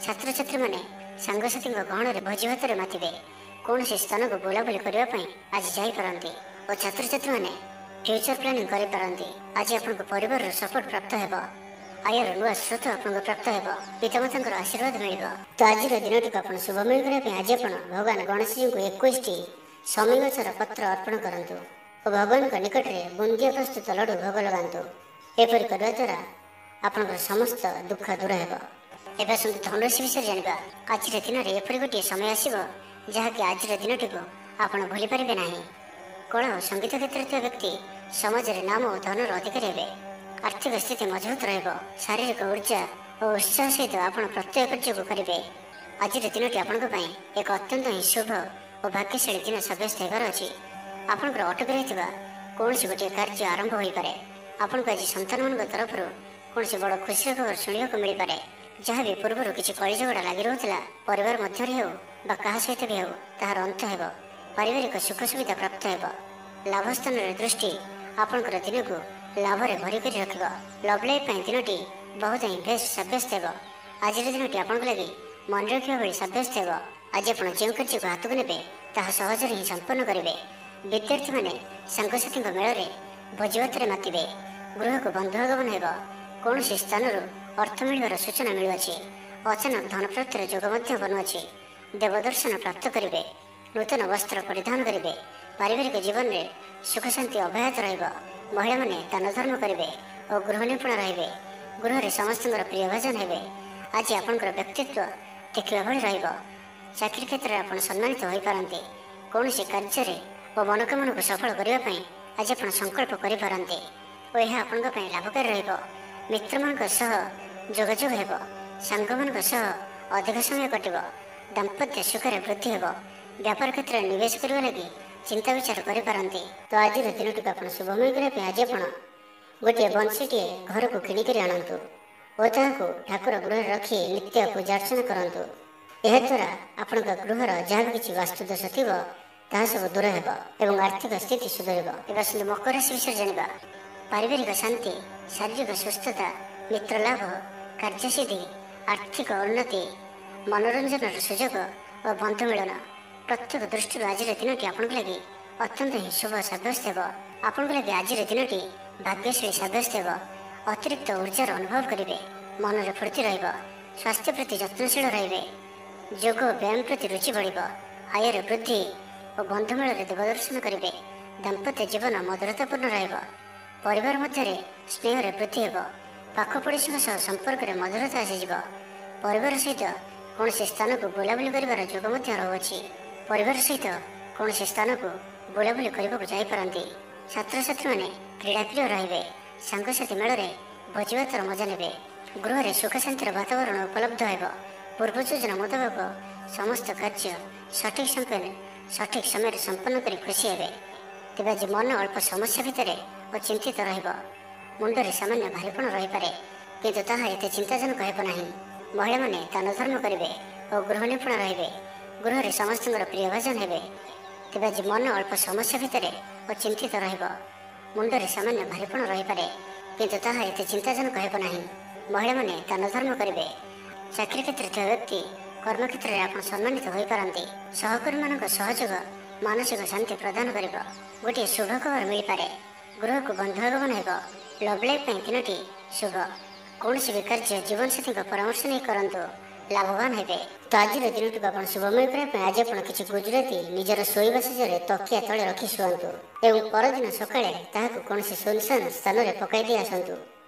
ଛାତ୍ରଛାତ୍ରୀମାନେ ସାଙ୍ଗସାଥୀଙ୍କ ଗହଣରେ ଭୋଜି ଭାତରେ ମାତିବେ। କୌଣସି ସ୍ଥାନକୁ ବୁଲାବୁଲି କରିବା ପାଇଁ ଆଜି ଯାଇପାରନ୍ତି ଓ ଛାତ୍ରଛାତ୍ରୀମାନେ ଫ୍ୟୁଚର ପ୍ଲାନିଂ କରିପାରନ୍ତି। ଆଜି ଆପଣଙ୍କ ପରିବାରର ସପୋର୍ଟ ପ୍ରାପ୍ତ ହେବ। ଆୟର ନୂଆ ସ୍ରୋତ ଆପଣଙ୍କୁ ପ୍ରାପ୍ତ ହେବ। ପିତାମାତାଙ୍କର ଆଶୀର୍ବାଦ ମିଳିବ। ତ ଆଜିର ଦିନଟିକୁ ଆପଣ ଶୁଭମୟ କରିବା ପାଇଁ ଆଜି ଆପଣ ଭଗବାନ ଗଣେଶଜୀଙ୍କୁ 21ଟି ଶମୀ ଗଛର ପତ୍ର ଅର୍ପଣ କରନ୍ତୁ ଓ ଭଗବାନଙ୍କ ନିକଟରେ ବୁନ୍ଦିଆ ପ୍ରସ୍ତୁତ ଲଡ଼ୁ ଭୋଗ ଲଗାନ୍ତୁ। ଏପରି କରିବା ଦ୍ୱାରା ଆପଣଙ୍କର ସମସ୍ତ ଦୁଃଖ ଦୂର ହେବ। ଏବେ ଆସନ୍ତୁ ଧନୁରାଶି ବିଷୟରେ ଜାଣିବା। ଆଜିର ଦିନରେ ଏପରି ଗୋଟିଏ ସମୟ ଆସିବ ଯାହାକି ଆଜିର ଦିନଟିକୁ ଆପଣ ଭୁଲିପାରିବେ ନାହିଁ। କଳା ଓ ସଙ୍ଗୀତ କ୍ଷେତ୍ରରେ ଥିବା ବ୍ୟକ୍ତି ସମାଜରେ ନାମ ଓ ଧନର ଅଧିକାରୀ ହେବେ। ଆର୍ଥିକ ସ୍ଥିତି ମଜବୁତ ରହିବ। ଶାରୀରିକ ଉର୍ଜା ଓ ଉତ୍ସାହ ସହିତ ଆପଣ ପ୍ରତ୍ୟେକ କାର୍ଯ୍ୟକୁ କରିବେ। ଆଜିର ଦିନଟି ଆପଣଙ୍କ ପାଇଁ ଏକ ଅତ୍ୟନ୍ତ ହିଁ ଶୁଭ ଓ ଭାଗ୍ୟଶାଳୀ ଦିନ ସାବ୍ୟସ୍ତ ହେବାର ଅଛି। ଆପଣଙ୍କର ଅଟକି ରହିଥିବା କୌଣସି ଗୋଟିଏ କାର୍ଯ୍ୟ ଆରମ୍ଭ ହୋଇପାରେ। ଆପଣଙ୍କୁ ଆଜି ସନ୍ତାନମାନଙ୍କ ତରଫରୁ କୌଣସି ବଡ଼ ଖୁସିର ଖବର ଶୁଣିବାକୁ ମିଳିପାରେ। ଯାହା ବି ପୂର୍ବରୁ କିଛି କଳିଝଗଡ଼ା ଲାଗି ରହୁଥିଲା, ପରିବାର ମଧ୍ୟରେ ହେଉ ବା କାହା ସହିତ ବି ହେଉ, ତାହାର ଅନ୍ତ ହେବ। ପାରିବାରିକ ସୁଖ ସୁବିଧା ପ୍ରାପ୍ତ ହେବ। ଲାଭ ସ୍ଥାନରେ ଦୃଷ୍ଟି ଆପଣଙ୍କର ଦିନକୁ ଲାଭରେ ଭରି କରି ରଖିବ। ଲଭ୍ ଲାଇଫ୍ ପାଇଁ ଦିନଟି ବହୁତ ହିଁ ବେଶ୍ ସାବ୍ୟସ୍ତ ହେବ। ଆଜିର ଦିନଟି ଆପଣଙ୍କ ଲାଗି ମନେ ରଖିବା ଭଳି ସାବ୍ୟସ୍ତ ହେବ। ଆଜି ଆପଣ ଯେଉଁ କାର୍ଯ୍ୟକୁ ହାତକୁ ନେବେ ତାହା ସହଜରେ ହିଁ ସମ୍ପନ୍ନ କରିବେ। ବିଦ୍ୟାର୍ଥୀମାନେ ସାଙ୍ଗସାଥୀଙ୍କ ମେଳରେ ଭୋଜିଭାତରେ ମାତିବେ। ଗୃହକୁ ବନ୍ଧୁ ଆଗମନ ହେବ। କୌଣସି ସ୍ଥାନରୁ ଅର୍ଥ ମିଳିବାର ସୂଚନା ମିଳୁଅଛି। ଅଚାନକ ଧନପ୍ରାପ୍ତିର ଯୋଗ ମଧ୍ୟ ବନୁଅଛି। ଦେବଦର୍ଶନ ପ୍ରାପ୍ତ କରିବେ। ନୂତନ ବସ୍ତ୍ର ପରିଧାନ କରିବେ। ପାରିବାରିକ ଜୀବନରେ ସୁଖ ଶାନ୍ତି ଅବ୍ୟାହତ ରହିବ। ମହିଳାମାନେ ଦାନ ଧର୍ମ କରିବେ ଓ ଗୃହ ନିପୁଣ ରହିବେ। ଗୃହରେ ସମସ୍ତଙ୍କର ପ୍ରିୟ ଭାଜନ ହେବେ। ଆଜି ଆପଣଙ୍କର ବ୍ୟକ୍ତିତ୍ୱ ଦେଖିବା ଭଳି ରହିବ। ଚାକିରି କ୍ଷେତ୍ରରେ ଆପଣ ସମ୍ମାନିତ ହୋଇପାରନ୍ତି। କୌଣସି କାର୍ଯ୍ୟରେ ଓ ମନୋକାମନାକୁ ସଫଳ କରିବା ପାଇଁ ଆଜି ଆପଣ ସଂକଳ୍ପ କରିପାରନ୍ତି ଓ ଏହା ଆପଣଙ୍କ ପାଇଁ ଲାଭକାରୀ ରହିବ। ମିତ୍ରମାନଙ୍କ ସହ ଯୋଗାଯୋଗ ହେବ। ସାଙ୍ଗମାନଙ୍କ ସହ ଅଧିକ ସମୟ କଟିବ। ଦାମ୍ପତ୍ୟ ସୁଖରେ ବୃଦ୍ଧି ହେବ। ବ୍ୟାପାର କ୍ଷେତ୍ରରେ ନିବେଶ କରିବା ଲାଗି ଚିନ୍ତା ବିଚାର କରିପାରନ୍ତି। ତ ଆଜିର ଦିନଟିକୁ ଆପଣ ଶୁଭମୟ କରିବା ପାଇଁ ଆଜି ଆପଣ ଗୋଟିଏ ବଂଶୀଟିଏ ଘରକୁ କିଣିକରି ଆଣନ୍ତୁ ଓ ତାହାକୁ ଠାକୁର ଗୃହରେ ରଖି ନିତ୍ୟ ପୂଜା ଅର୍ଚ୍ଚନା କରନ୍ତୁ। ଏହାଦ୍ୱାରା ଆପଣଙ୍କ ଗୃହର ଯାହା ବି କିଛି ବାସ୍ତୁଦୋଷ ଥିବ ତାହା ସବୁ ଦୂର ହେବ ଏବଂ ଆର୍ଥିକ ସ୍ଥିତି ସୁଧରିବ। ଏବେ ଆସନ୍ତୁ ମକର ରାଶି ବିଷୟରେ ଜାଣିବା। ପାରିବାରିକ ଶାନ୍ତି, ଶାରୀରିକ ସୁସ୍ଥତା, ମିତ୍ର ଲାଭ, କାର୍ଯ୍ୟସିଦ୍ଧି, ଆର୍ଥିକ ଉନ୍ନତି, ମନୋରଞ୍ଜନର ସୁଯୋଗ ଓ ବନ୍ଧୁ ମିଳନ ପ୍ରତ୍ୟେକ ଦୃଷ୍ଟିରୁ ଆଜିର ଦିନଟି ଆପଣଙ୍କ ଲାଗି ଅତ୍ୟନ୍ତ ହିଁ ଶୁଭ ସାବ୍ୟସ୍ତ ହେବ। ଆପଣଙ୍କ ଲାଗି ଆଜିର ଦିନଟି ଭାଗ୍ୟଶାଳୀ ସାବ୍ୟସ୍ତ ହେବ। ଅତିରିକ୍ତ ଉର୍ଜାର ଅନୁଭବ କରିବେ। ମନରେ ଫୁର୍ତ୍ତି ରହିବ। ସ୍ୱାସ୍ଥ୍ୟ ପ୍ରତି ଯତ୍ନଶୀଳ ରହିବେ। ଯୋଗ ଓ ବ୍ୟାୟାମ ପ୍ରତି ରୁଚି ବଢ଼ିବ। ଆୟରେ ବୃଦ୍ଧି ଓ ବନ୍ଧୁମେଳରେ ଦେବଦର୍ଶନ କରିବେ। ଦାମ୍ପତ୍ୟ ଜୀବନ ମଧୁରତାପୂର୍ଣ୍ଣ ରହିବ। ପରିବାର ମଧ୍ୟରେ ସ୍ନେହରେ ବୃଦ୍ଧି ହେବ। ପାଖ ପଡ଼ୋଶୀଙ୍କ ସହ ସମ୍ପର୍କରେ ମଧୁରତା ଆସିଯିବ। ପରିବାର ସହିତ କୌଣସି ସ୍ଥାନକୁ ବୁଲାବୁଲି କରିବାର ଯୋଗ ମଧ୍ୟ ରହୁଅଛି। ପରିବାର ସହିତ କୌଣସି ସ୍ଥାନକୁ ବୁଲାବୁଲି କରିବାକୁ ଯାଇପାରନ୍ତି। ଛାତ୍ରଛାତ୍ରୀମାନେ କ୍ରୀଡ଼ାପ୍ରିୟ ରହିବେ। ସାଙ୍ଗସାଥୀ ମେଳରେ ଭୋଜିଭାତର ମଜା ନେବେ। ଗୃହରେ ସୁଖ ଶାନ୍ତିର ବାତାବରଣ ଉପଲବ୍ଧ ହେବ। ପୂର୍ବ ଯୋଜନା ମୁତାବକ ସମସ୍ତ କାର୍ଯ୍ୟ ସଠିକ୍ ସମୟରେ ସମ୍ପନ୍ନ କରି ଖୁସି ହେବେ। ତେବେ ଆଜି ମନ ଅଳ୍ପ ସମସ୍ୟା ଭିତରେ ଓ ଚିନ୍ତିତ ରହିବ। ମୁଣ୍ଡରେ ସାମାନ୍ୟ ଭାରିପଣ ରହିପାରେ, କିନ୍ତୁ ତାହା ଏତେ ଚିନ୍ତାଜନକ ହେବ ନାହିଁ। ମହିଳାମାନେ ଦାନ ଧର୍ମ କରିବେ ଓ ଗୃହ ନିପୁଣ ରହିବେ। ଗୃହରେ ସମସ୍ତଙ୍କର ପ୍ରିୟ ଭାଜନ ହେବେ। ତେବେ ଆଜି ମନ ଅଳ୍ପ ସମସ୍ୟା ଭିତରେ ଓ ଚିନ୍ତିତ ରହିବ। ମୁଣ୍ଡରେ ସାମାନ୍ୟ ଭାରିପଣ ରହିପାରେ, କିନ୍ତୁ ତାହା ଏତେ ଚିନ୍ତାଜନକ ହେବ ନାହିଁ। ମହିଳାମାନେ ଦାନ ଧର୍ମ କରିବେ। ଚାକିରି କ୍ଷେତ୍ରରେ ଥିବା ବ୍ୟକ୍ତି କର୍ମକ୍ଷେତ୍ରରେ ଆପଣ ସମ୍ମାନିତ ହୋଇପାରନ୍ତି। ସହକର୍ମୀମାନଙ୍କ ସହଯୋଗ ମାନସିକ ଶାନ୍ତି ପ୍ରଦାନ କରିବ। ଗୋଟିଏ ଶୁଭ ଖବର ମିଳିପାରେ। ଗୃହକୁ ବନ୍ଧୁ ଆଗମନ ହେବ। ଲଭ୍ ଲାଇଫ୍ ପାଇଁ ଦିନଟି ଶୁଭ। କୌଣସି ବି କାର୍ଯ୍ୟ ଜୀବନସାଥୀଙ୍କ ପରାମର୍ଶ ନେଇ କରନ୍ତୁ, ଲାଭବାନ ହେବେ। ତ ଆଜିର ଦିନଟିକୁ ଆପଣ ଶୁଭମୟ କରିବା ପାଇଁ ଆଜି ଆପଣ କିଛି ଗୁଜୁରାତି ନିଜର ଶୋଇବା ଶେଯରେ ତକିଆ ତଳେ ରଖି ଶୁଅନ୍ତୁ ଏବଂ ପରଦିନ ସକାଳେ ତାହାକୁ କୌଣସି ଶୂନଶାନ ସ୍ଥାନରେ ପକାଇ ଦେଇ ଆସନ୍ତୁ।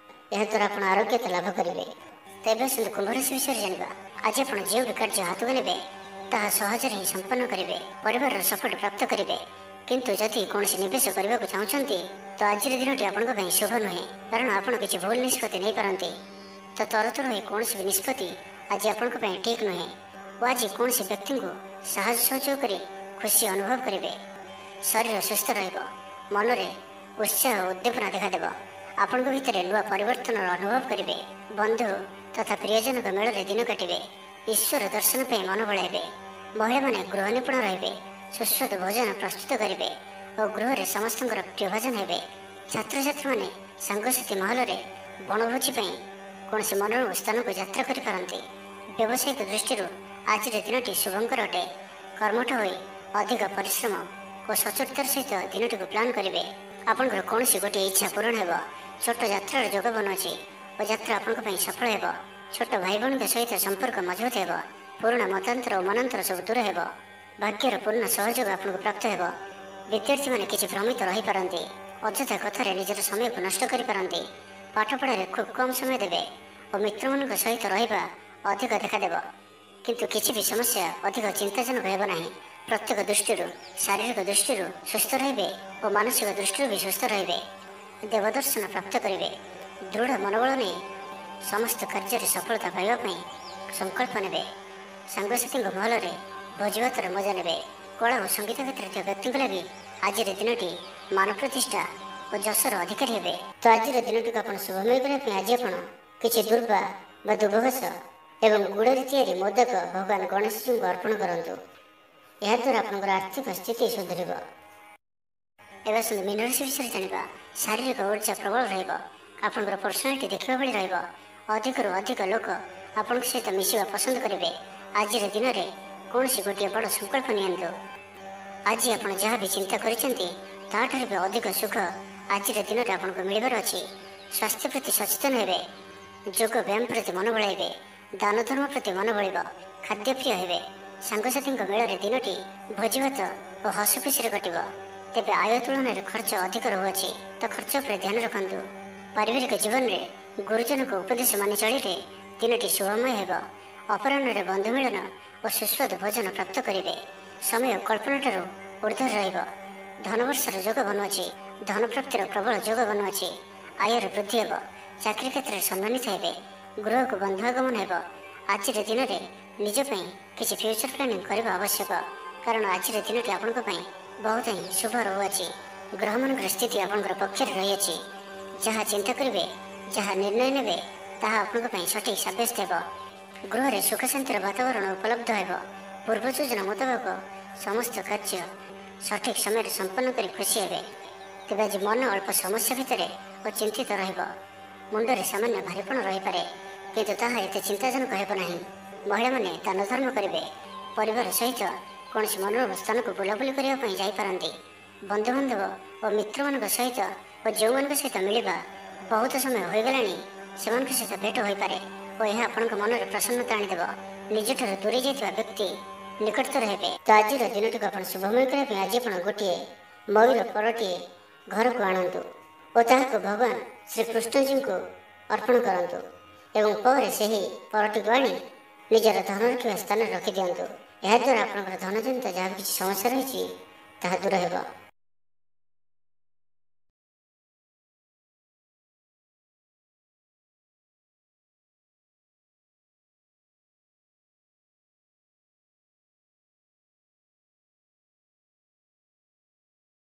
ଏହାଦ୍ୱାରା ଆପଣ ଆରୋଗ୍ୟତା ଲାଭ କରିବେ। ତେବେ ଆସନ୍ତୁ କୁମ୍ଭ ରାଶି ବିଷୟରେ ଜାଣିବା। ଆଜି ଆପଣ ଯେଉଁ ବି କାର୍ଯ୍ୟ ହାତକୁ ନେବେ ତାହା ସହଜରେ ହିଁ ସମ୍ପନ୍ନ କରିବେ, ପରିବାରର ସପୋର୍ଟ ପ୍ରାପ୍ତ କରିବେ। କିନ୍ତୁ ଯଦି କୌଣସି ନିବେଶ କରିବାକୁ ଚାହୁଁଛନ୍ତି ତ ଆଜିର ଦିନଟି ଆପଣଙ୍କ ପାଇଁ ଶୁଭ ନୁହେଁ, କାରଣ ଆପଣ କିଛି ଭୁଲ ନିଷ୍ପତ୍ତି ନେଇପାରନ୍ତି। ତ ତରତର ହୋଇ କୌଣସି ବି ନିଷ୍ପତ୍ତି ଆଜି ଆପଣଙ୍କ ପାଇଁ ଠିକ୍ ନୁହେଁ ଓ ଆଜି କୌଣସି ବ୍ୟକ୍ତିଙ୍କୁ ସାହାଯ୍ୟ ସହଯୋଗ କରି ଖୁସି ଅନୁଭବ କରିବେ। ଶରୀର ସୁସ୍ଥ ରହିବ, ମନରେ ଉତ୍ସାହ ଓ ଉଦ୍ଦୀପନା ଦେଖାଦେବ। ଆପଣଙ୍କ ଭିତରେ ନୂଆ ପରିବର୍ତ୍ତନର ଅନୁଭବ କରିବେ। ବନ୍ଧୁ ତଥା ପ୍ରିୟଜନଙ୍କ ମେଳରେ ଦିନ କାଟିବେ। ଈଶ୍ୱର ଦର୍ଶନ ପାଇଁ ମନ ବଳାଇବେ। ମହିଳାମାନେ ଗୃହ ନିପୁଣ ରହିବେ, ସୁସ୍ୱାଦୁ ଭୋଜନ ପ୍ରସ୍ତୁତ କରିବେ ଓ ଗୃହରେ ସମସ୍ତଙ୍କର ପ୍ରିୟ ଭୋଜନ ହେବେ। ଛାତ୍ରଛାତ୍ରୀମାନେ ସାଙ୍ଗସାଥୀ ମହଲରେ ବଣଭୋଜି ପାଇଁ କୌଣସି ମନୋରମ ସ୍ଥାନକୁ ଯାତ୍ରା କରିପାରନ୍ତି। ବ୍ୟବସାୟିକ ଦୃଷ୍ଟିରୁ ଆଜିର ଦିନଟି ଶୁଭଙ୍କର ଅଟେ। କର୍ମଠ ହୋଇ ଅଧିକ ପରିଶ୍ରମ ଓ ସଚୋଟତାର ସହିତ ଦିନଟିକୁ ପ୍ଲାନ୍ କରିବେ। ଆପଣଙ୍କର କୌଣସି ଗୋଟିଏ ଇଚ୍ଛା ପୂରଣ ହେବ। ଛୋଟ ଯାତ୍ରାର ଯୋଗ ବନୁଅଛି ଓ ଯାତ୍ରା ଆପଣଙ୍କ ପାଇଁ ସଫଳ ହେବ। ଛୋଟ ଭାଇ ଭଉଣୀଙ୍କ ସହିତ ସମ୍ପର୍କ ମଜବୁତ ହେବ। ପୁରୁଣା ମତାନ୍ତର ଓ ମନାନ୍ତର ସବୁ ଦୂର ହେବ। ଭାଗ୍ୟର ପୂର୍ଣ୍ଣ ସହଯୋଗ ଆପଣଙ୍କୁ ପ୍ରାପ୍ତ ହେବ। ବିଦ୍ୟାର୍ଥୀମାନେ କିଛି ଭ୍ରମିତ ରହିପାରନ୍ତି, ଅଯଥା କଥାରେ ନିଜର ସମୟକୁ ନଷ୍ଟ କରିପାରନ୍ତି। ପାଠପଢ଼ାରେ ଖୁବ୍ କମ୍ ସମୟ ଦେବେ ଓ ମିତ୍ରମାନଙ୍କ ସହିତ ରହିବା ଅଧିକ ଦେଖାଦେବ। କିନ୍ତୁ କିଛି ବି ସମସ୍ୟା ଅଧିକ ଚିନ୍ତାଜନକ ହେବ ନାହିଁ। ପ୍ରତ୍ୟେକ ଦୃଷ୍ଟିରୁ, ଶାରୀରିକ ଦୃଷ୍ଟିରୁ ସୁସ୍ଥ ରହିବେ ଓ ମାନସିକ ଦୃଷ୍ଟିରୁ ବି ସୁସ୍ଥ ରହିବେ। ଦେବଦର୍ଶନ ପ୍ରାପ୍ତ କରିବେ। ଦୃଢ଼ ମନୋବଳ ନେଇ ସମସ୍ତ କାର୍ଯ୍ୟରେ ସଫଳତା ପାଇବା ପାଇଁ ସଂକଳ୍ପ ନେବେ। ସାଙ୍ଗସାଥୀଙ୍କ ମହଲରେ ଭୋଜିଭାତର ମଜା ନେବେ। କଳା ଓ ସଙ୍ଗୀତ କ୍ଷେତ୍ରରେ ଥିବା ବ୍ୟକ୍ତିଙ୍କ ଲାଗି ଆଜିର ଦିନଟି ମାନ ପ୍ରତିଷ୍ଠା ଓ ଯଶର ଅଧିକାରୀ ହେବେ। ତ ଆଜିର ଦିନଟିକୁ ଆପଣ ଶୁଭମୟ କରିବା ପାଇଁ ଆଜି ଆପଣ କିଛି ଦୁର୍ବା ବା ଦୁବଘାସ ଏବଂ ଗୁଡ଼ରେ ତିଆରି ମୋଦକ ଭଗବାନ ଗଣେଶଜୀଙ୍କୁ ଅର୍ପଣ କରନ୍ତୁ। ଏହାଦ୍ୱାରା ଆପଣଙ୍କର ଆର୍ଥିକ ସ୍ଥିତି ସୁଧରିବ। ଏବେ ଆସନ୍ତୁ ମୀନ ରାଶି ବିଷୟରେ ଜାଣିବା। ଶାରୀରିକ ଉର୍ଜା ପ୍ରବଳ ରହିବ। ଆପଣଙ୍କର ପର୍ସନାଲିଟି ଦେଖିବା ଭଳି ରହିବ। ଅଧିକରୁ ଅଧିକ ଲୋକ ଆପଣଙ୍କ ସହିତ ମିଶିବା ପସନ୍ଦ କରିବେ। ଆଜିର ଦିନରେ କୌଣସି ଗୋଟିଏ ବଡ଼ ସଂକଳ୍ପ ନିଅନ୍ତୁ। ଆଜି ଆପଣ ଯାହା ବି ଚିନ୍ତା କରିଛନ୍ତି ତାହାଠାରୁ ବି ଅଧିକ ସୁଖ ଆଜିର ଦିନରେ ଆପଣଙ୍କୁ ମିଳିବାର ଅଛି। ସ୍ୱାସ୍ଥ୍ୟ ପ୍ରତି ସଚେତନ ହେବେ। ଯୋଗ ବ୍ୟାୟାମ ପ୍ରତି ମନ ବଳାଇବେ। ଦାନ ଧର୍ମ ପ୍ରତି ମନ ବଳିବ। ଖାଦ୍ୟପ୍ରିୟ ହେବେ। ସାଙ୍ଗସାଥୀଙ୍କ ମେଳରେ ଦିନଟି ଭୋଜିଭାତ ଓ ହସ ଖୁସିରେ କଟିବ। ତେବେ ଆୟ ତୁଳନାରେ ଖର୍ଚ୍ଚ ଅଧିକ ରହୁଅଛି, ତ ଖର୍ଚ୍ଚ ଉପରେ ଧ୍ୟାନ ରଖନ୍ତୁ। ପାରିବାରିକ ଜୀବନରେ ଗୁରୁଜନଙ୍କ ଉପଦେଶ ମାନି ଚଳିଲେ ଦିନଟି ଶୁଭମୟ ହେବ। ଅପରାହ୍ନରେ ବନ୍ଧୁ ମିଳନ ଓ ସୁସ୍ୱାଦୁ ଭୋଜନ ପ୍ରାପ୍ତ କରିବେ। ସମୟ କଳ୍ପନାଠାରୁ ଊର୍ଦ୍ଧ୍ୱରେ ରହିବ। ଧନବର୍ଷର ଯୋଗ ବନୁଅଛି। ଧନପ୍ରାପ୍ତିର ପ୍ରବଳ ଯୋଗ ବନୁଅଛି। ଆୟର ବୃଦ୍ଧି ହେବ। ଚାକିରି କ୍ଷେତ୍ରରେ ସମ୍ମାନିତ ହେବେ। ଗୃହକୁ ବନ୍ଧୁ ଆଗମନ ହେବ। ଆଜିର ଦିନରେ ନିଜ ପାଇଁ କିଛି ଫ୍ୟୁଚର ପ୍ଲାନିଂ କରିବା ଆବଶ୍ୟକ, କାରଣ ଆଜିର ଦିନଟି ଆପଣଙ୍କ ପାଇଁ ବହୁତ ହିଁ ଶୁଭ ରହୁଅଛି। ଗ୍ରହମାନଙ୍କର ସ୍ଥିତି ଆପଣଙ୍କର ପକ୍ଷରେ ରହିଅଛି। ଯାହା ଚିନ୍ତା କରିବେ, ଯାହା ନିର୍ଣ୍ଣୟ ନେବେ ତାହା ଆପଣଙ୍କ ପାଇଁ ସଠିକ୍ ସାବ୍ୟସ୍ତ ହେବ। ଗୃହରେ ସୁଖ ଶାନ୍ତିର ବାତାବରଣ ଉପଲବ୍ଧ ହେବ। ପୂର୍ବ ଯୋଜନା ମୁତାବକ ସମସ୍ତ କାର୍ଯ୍ୟ ସଠିକ୍ ସମୟରେ ସମ୍ପନ୍ନ କରି ଖୁସି ହେବେ। ତେବେ ଆଜି ମନ ଅଳ୍ପ ସମସ୍ୟା ଭିତରେ ଓ ଚିନ୍ତିତ ରହିବ। ମୁଣ୍ଡରେ ସାମାନ୍ୟ ଭାରିପଣ ରହିପାରେ, କିନ୍ତୁ ତାହା ଏତେ ଚିନ୍ତାଜନକ ହେବ ନାହିଁ। ମହିଳାମାନେ ଦାନ ଧର୍ମ କରିବେ। ପରିବାର ସହିତ କୌଣସି ମନୋରମ ସ୍ଥାନକୁ ବୁଲାବୁଲି କରିବା ପାଇଁ ଯାଇପାରନ୍ତି। ବନ୍ଧୁବାନ୍ଧବ ଓ ମିତ୍ରମାନଙ୍କ ସହିତ ଓ ଯେଉଁମାନଙ୍କ ସହିତ ମିଳିବା ବହୁତ ସମୟ ହୋଇଗଲାଣି ସେମାନଙ୍କ ସହିତ ଭେଟ ହୋଇପାରେ ଓ ଏହା ଆପଣଙ୍କ ମନରେ ପ୍ରସନ୍ନତା ଆଣିଦେବ। ନିଜଠାରୁ ଦୂରେଇ ଯାଇଥିବା ବ୍ୟକ୍ତି ନିକଟତର ହେବେ। ତ ଆଜିର ଦିନଟିକୁ ଆପଣ ଶୁଭମୟ କରିବା ପାଇଁ ଆଜି ଆପଣ ଗୋଟିଏ ମୟୂର ପରଟିଏ ଘରକୁ ଆଣନ୍ତୁ ଓ ତାହାକୁ ଭଗବାନ ଶ୍ରୀକୃଷ୍ଣଜୀଙ୍କୁ ଅର୍ପଣ କରନ୍ତୁ ଏବଂ ପରେ ସେହି ପରଟିକୁ ଆଣି ନିଜର ଧନ ରଖିବା ସ୍ଥାନରେ ରଖିଦିଅନ୍ତୁ। ଏହାଦ୍ୱାରା ଆପଣଙ୍କର ଧନଜନିତ ଯାହା କିଛି ସମସ୍ୟା ରହିଛି ତାହା ଦୂର ହେବ।